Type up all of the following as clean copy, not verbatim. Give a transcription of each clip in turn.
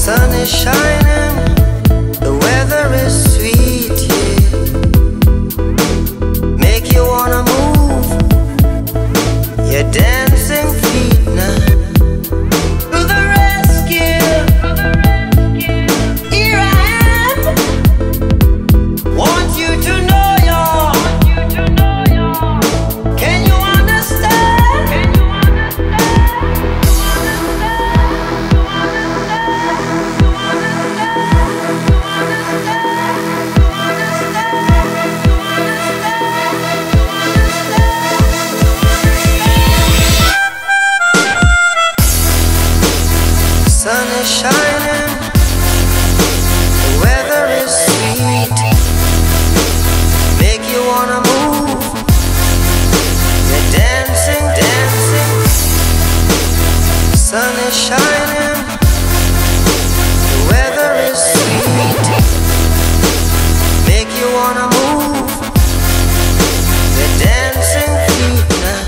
Sun is shining, the weather is sweet, yeah. Make you wanna move your dancing feet now. To the rescue, here I am. Want you to know you're. Can you understand? Sun is shining, the weather is sweet. Make you wanna move, you're dancing, dancing. Sun is shining, the weather is sweet. Make you wanna move, you're dancing feet now.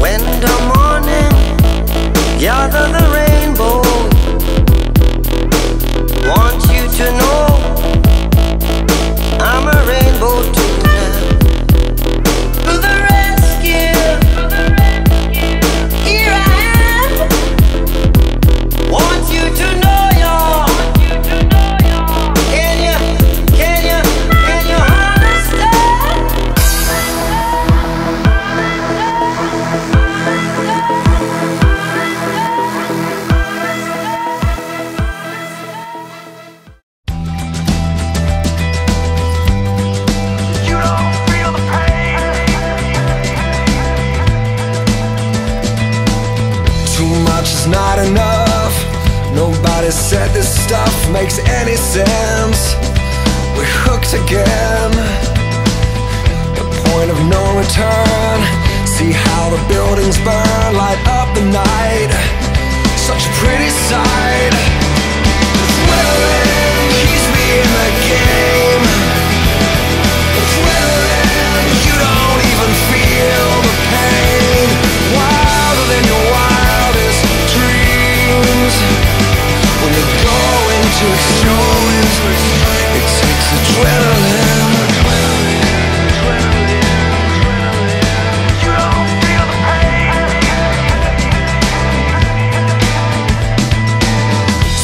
When the morning gather the rainbow, want you to know I'm a rainbow too now. To the rescue, here I am. Want you to know you're. Can you understand? Too much is not enough. Nobody said this stuff makes any sense. We're hooked again. The point of no return. See how the buildings burn, light up the night. Such a pretty sight. Adrenaline keeps me in the game. Adrenaline, you don't even feel the pain. Wilder than your wildest dreams. When you go into extremes, it takes adrenaline. You don't feel the pain.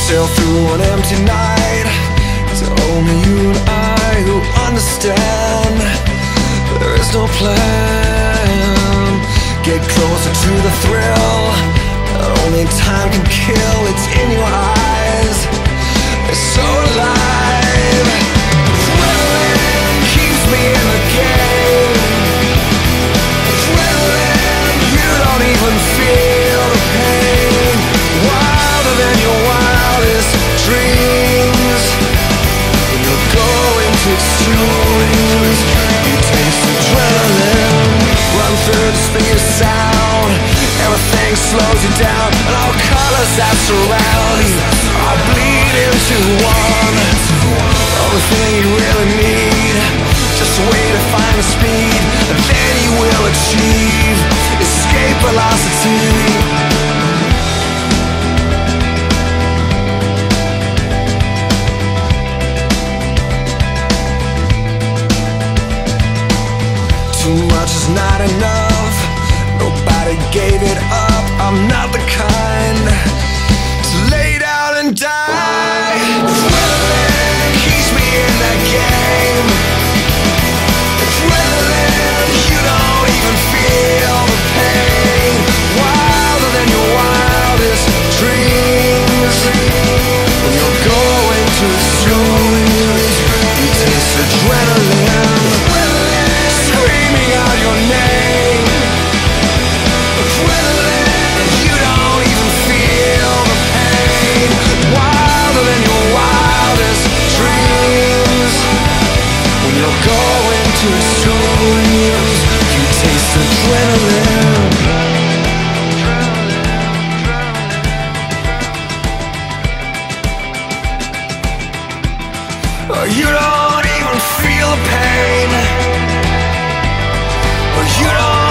Sail through an empty night. It's only you and I who understand. There is no plan. Get closer to the thrill that only time can kill. It's in your eyes, it's so alive. Adrenaline keeps me in the game. Adrenaline, you don't even feel the pain. Wilder than your wildest dreams. When you go into extremes, you taste adrenaline. Run through the speed of sound. Everything slows you down, and all colors that surround you are bleed into one. Only thing you really need, just a way to find the speed, and then you will achieve escape velocity. Too much is not enough. Nobody gave it up. I'm not the kind to lay down and die. Adrenaline keeps me in that game. Adrenaline, you don't even feel the pain. Wilder than your wildest dreams. When you're going to extremes, you taste adrenaline. You don't even feel the pain. You don't